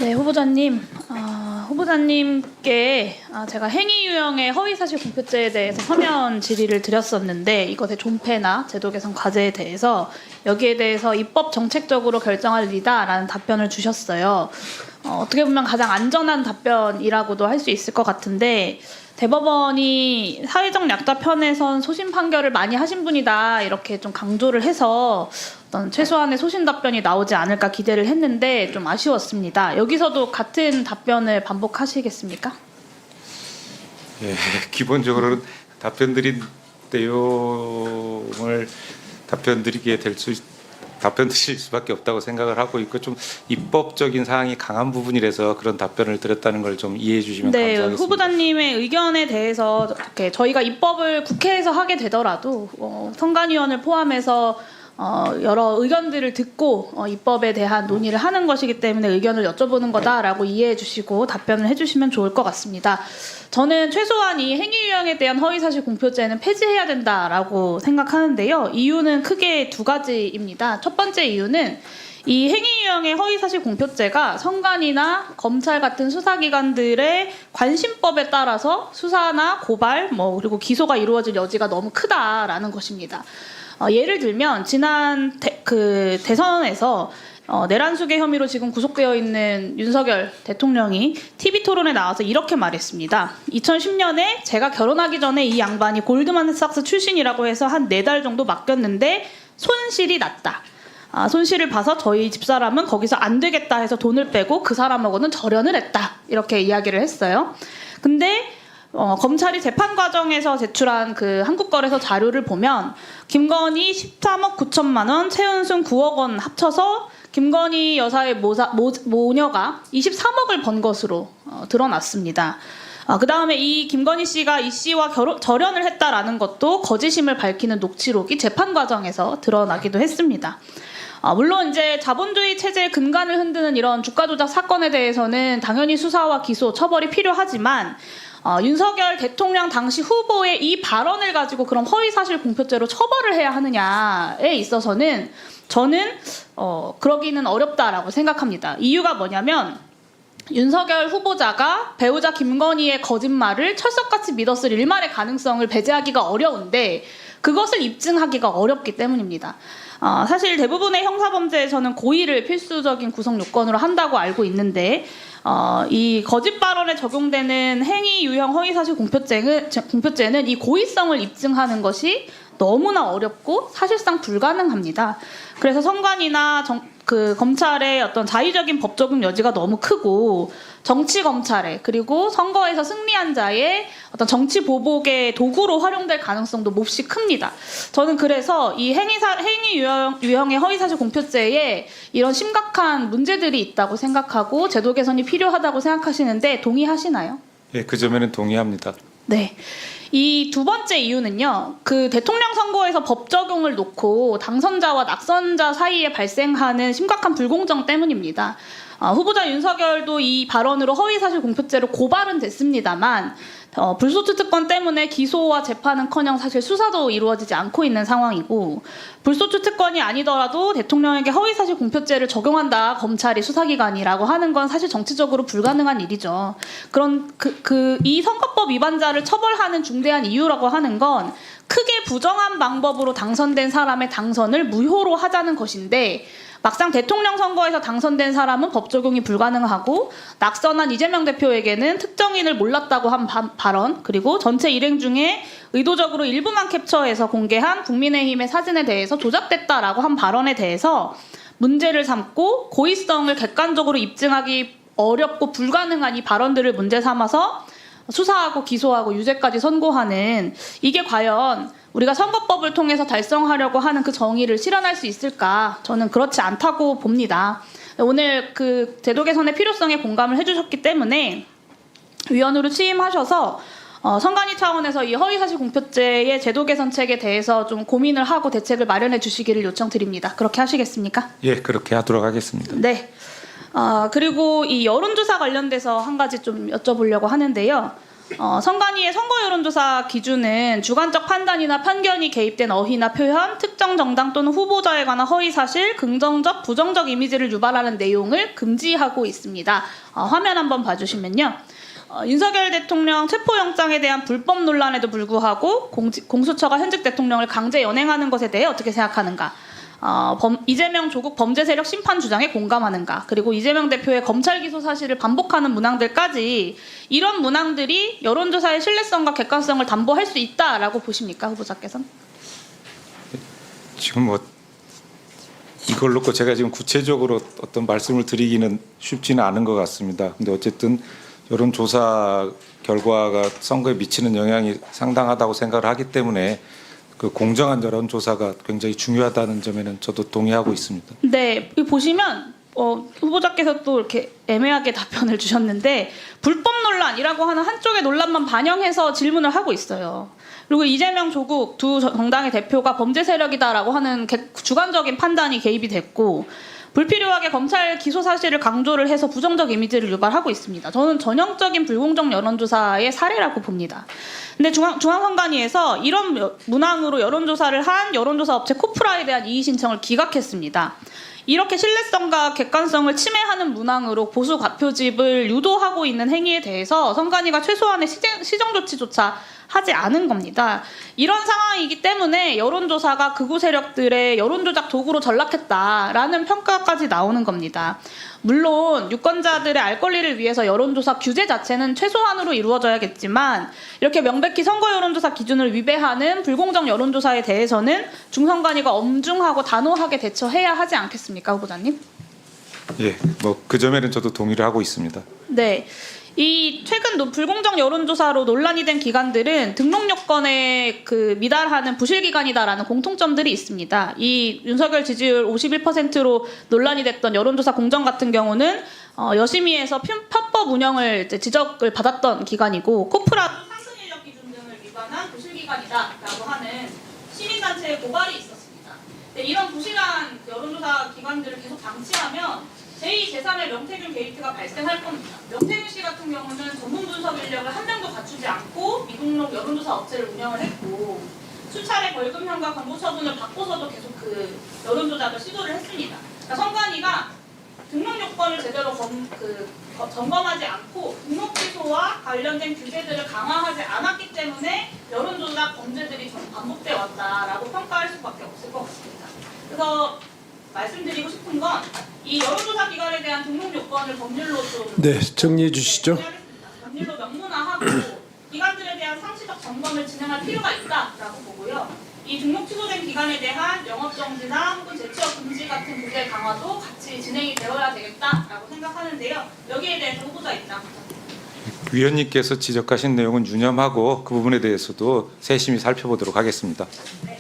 네, 후보자님. 후보자님께 제가 행위 유형의 허위사실 공표죄에 대해서 서면 질의를 드렸었는데 이것의 존폐나 제도 개선 과제에 대해서 여기에 대해서 입법 정책적으로 결정할 일이다라는 답변을 주셨어요. 어떻게 보면 가장 안전한 답변이라고도 할 수 있을 것 같은데 대법원이 사회적 약자 편에선 소신 판결을 많이 하신 분이다 이렇게 좀 강조를 해서 어떤 최소한의 소신 답변이 나오지 않을까 기대를 했는데 좀 아쉬웠습니다. 여기서도 같은 답변을 반복하시겠습니까? 예, 기본적으로는 답변드린 내용을 답변 드릴 수밖에 없다고 생각을 하고 있고 좀 입법적인 사항이 강한 부분이라서 그런 답변을 드렸다는 걸 좀 이해해 주시면 감사하겠습니다. 후보자님의 의견에 대해서 이렇게 저희가 입법을 국회에서 하게 되더라도 선관위원을 포함해서 여러 의견들을 듣고 입법에 대한 논의를 하는 것이기 때문에 의견을 여쭤보는 거다라고 이해해 주시고 답변을 해주시면 좋을 것 같습니다. 저는 최소한 이 행위 유형에 대한 허위사실 공표죄는 폐지해야 된다라고 생각하는데요. 이유는 크게 두 가지입니다. 첫 번째 이유는 이 행위 유형의 허위사실 공표죄가 선관위나 검찰 같은 수사기관들의 관심법에 따라서 수사나 고발 그리고 기소가 이루어질 여지가 너무 크다라는 것입니다. 예를 들면 지난 대선에서 내란 수괴 혐의로 지금 구속되어 있는 윤석열 대통령이 TV 토론에 나와서 이렇게 말했습니다. 2010년에 제가 결혼하기 전에 이 양반이 골드만삭스 출신이라고 해서 한 4달 정도 맡겼는데 손실이 났다. 손실을 봐서 저희 집사람은 거기서 안 되겠다 해서 돈을 빼고 그 사람하고는 절연을 했다. 이렇게 이야기를 했어요. 근데 검찰이 재판 과정에서 제출한 그 한국거래소 자료를 보면 김건희 13억 9천만 원, 최은순 9억 원 합쳐서 김건희 여사의 모녀가 23억을 번 것으로 드러났습니다. 그 다음에 이 김건희 씨가 이 씨와 절연을 했다라는 것도 거짓임을 밝히는 녹취록이 재판 과정에서 드러나기도 했습니다. 물론 이제 자본주의 체제의 근간을 흔드는 이런 주가 조작 사건에 대해서는 당연히 수사와 기소, 처벌이 필요하지만 윤석열 대통령 당시 후보의 이 발언을 가지고 그럼 허위사실 공표죄로 처벌을 해야 하느냐에 있어서는 저는 그러기는 어렵다라고 생각합니다. 이유가 뭐냐면 윤석열 후보자가 배우자 김건희의 거짓말을 철석같이 믿었을 일말의 가능성을 배제하기가 어려운데 그것을 입증하기가 어렵기 때문입니다. 사실 대부분의 형사범죄에서는 고의를 필수적인 구성 요건으로 한다고 알고 있는데 이 거짓 발언에 적용되는 행위 유형 허위사실 공표죄는 이 고의성을 입증하는 것이 너무나 어렵고 사실상 불가능합니다. 그래서 선관위나 검찰의 어떤 자의적인 법 적용 여지가 너무 크고 정치 검찰에 그리고 선거에서 승리한 자의 어떤 정치 보복의 도구로 활용될 가능성도 몹시 큽니다. 저는 그래서 이 행위 유형의 허위사실 공표죄에 이런 심각한 문제들이 있다고 생각하고 제도 개선이 필요하다고 생각하시는데 동의하시나요? 예, 그 점에는 동의합니다. 네. 이 두 번째 이유는요. 그 대통령 선거에서 법 적용을 놓고 당선자와 낙선자 사이에 발생하는 심각한 불공정 때문입니다. 후보자 윤석열도 이 발언으로 허위사실 공표죄로 고발은 됐습니다만 불소추 특권 때문에 기소와 재판은커녕 사실 수사도 이루어지지 않고 있는 상황이고 불소추 특권이 아니더라도 대통령에게 허위사실 공표죄를 적용한다 검찰이 수사기관이라고 하는 건 사실 정치적으로 불가능한 일이죠. 그런 이 선거법 위반자를 처벌하는 중대한 이유라고 하는 건 크게 부정한 방법으로 당선된 사람의 당선을 무효로 하자는 것인데 막상 대통령 선거에서 당선된 사람은 법 적용이 불가능하고 낙선한 이재명 대표에게는 특정인을 몰랐다고 한 발언 그리고 전체 일행 중에 의도적으로 일부만 캡처해서 공개한 국민의힘의 사진에 대해서 조작됐다라고 한 발언에 대해서 문제를 삼고 고의성을 객관적으로 입증하기 어렵고 불가능한 이 발언들을 문제 삼아서 수사하고 기소하고 유죄까지 선고하는 이게 과연 우리가 선거법을 통해서 달성하려고 하는 그 정의를 실현할 수 있을까? 저는 그렇지 않다고 봅니다. 오늘 그 제도 개선의 필요성에 공감을 해주셨기 때문에 위원으로 취임하셔서 선관위 차원에서 이 허위사실 공표죄의 제도 개선책에 대해서 좀 고민을 하고 대책을 마련해 주시기를 요청드립니다. 그렇게 하시겠습니까? 예, 그렇게 하도록 하겠습니다. 네. 그리고 이 여론조사 관련돼서 한 가지 좀 여쭤보려고 하는데요. 선관위의 선거 여론조사 기준은 주관적 판단이나 편견이 개입된 어휘나 표현, 특정 정당 또는 후보자에 관한 허위 사실, 긍정적, 부정적 이미지를 유발하는 내용을 금지하고 있습니다. 화면 한번 봐주시면요. 윤석열 대통령 체포영장에 대한 불법 논란에도 불구하고 공수처가 현직 대통령을 강제 연행하는 것에 대해 어떻게 생각하는가? 이재명 조국 범죄 세력 심판 주장에 공감하는가? 그리고 이재명 대표의 검찰 기소 사실을 반복하는 문항들까지 이런 문항들이 여론조사의 신뢰성과 객관성을 담보할 수 있다라고 보십니까, 후보자께서는? 지금 뭐 이걸 놓고 제가 지금 구체적으로 어떤 말씀을 드리기는 쉽지는 않은 것 같습니다. 근데 어쨌든 여론조사 결과가 선거에 미치는 영향이 상당하다고 생각을 하기 때문에 그 공정한 여론조사가 굉장히 중요하다는 점에는 저도 동의하고 있습니다. 네, 여기 보시면 후보자께서 또 이렇게 애매하게 답변을 주셨는데 불법 논란이라고 하는 한쪽의 논란만 반영해서 질문을 하고 있어요. 그리고 이재명, 조국 두 정당의 대표가 범죄 세력이다라고 하는 주관적인 판단이 개입이 됐고 불필요하게 검찰 기소 사실을 강조를 해서 부정적 이미지를 유발하고 있습니다. 저는 전형적인 불공정 여론조사의 사례라고 봅니다. 근데 중앙선관위에서 이런 문항으로 여론조사를 한 여론조사 업체 코프라에 대한 이의 신청을 기각했습니다. 이렇게 신뢰성과 객관성을 침해하는 문항으로 보수 과표집을 유도하고 있는 행위에 대해서 선관위가 최소한의 시정 조치조차 하지 않은 겁니다. 이런 상황이기 때문에 여론조사가 극우 세력들의 여론조작 도구로 전락했다라는 평가까지 나오는 겁니다. 물론 유권자들의 알 권리를 위해서 여론조사 규제 자체는 최소한으로 이루어져야겠지만 이렇게 명백히 선거 여론조사 기준을 위배하는 불공정 여론조사에 대해서는 중선관위가 엄중하고 단호하게 대처해야 하지 않겠습니까, 후보자님? 예, 뭐 그 점에는 저도 동의를 하고 있습니다. 네. 이 최근 불공정 여론조사로 논란이 된 기관들은 등록 요건에 미달하는 부실 기관이다라는 공통점들이 있습니다. 이 윤석열 지지율 51%로 논란이 됐던 여론조사 공정 같은 경우는 여심위에서 편법 운영을 지적을 받았던 기관이고 코프라도 상승 인력 기준 등을 위반한 부실 기관이다라고 하는 시민단체의 고발이 있었습니다. 이런 부실한 여론조사 기관들을 계속 방치하면 제2, 제3의 명태균 게이트가 발생할 겁니다. 명태균 씨 같은 경우는 전문 분석 인력을 한 명도 갖추지 않고 미등록 여론조사 업체를 운영을 했고 수차례 벌금형과 권고 처분을 받고서도 계속 그 여론조작을 시도를 했습니다. 그러니까 선관위가 등록 요건을 제대로 점검하지 않고 등록 취소와 관련된 규제들을 강화하지 않았기 때문에 여론조작 범죄들이 반복돼 왔다라고 평가할 수밖에 없을 것 같습니다. 그래서 말씀드리고 싶은 건 이 여론조사 기관에 대한 등록 요건을 법률로 좀 정리해 주시죠. 법률로 명문화하고 기관들에 대한 상시적 점검을 진행할 필요가 있다라고 보고요. 이 등록 취소된 기관에 대한 영업 정지나 혹은 재취업 금지 같은 규제 강화도 같이 진행이 되어야 되겠다라고 생각하는데요. 여기에 대해서 후보자 입장 부탁드립니다. 위원님께서 지적하신 내용은 유념하고 그 부분에 대해서도 세심히 살펴보도록 하겠습니다. 네.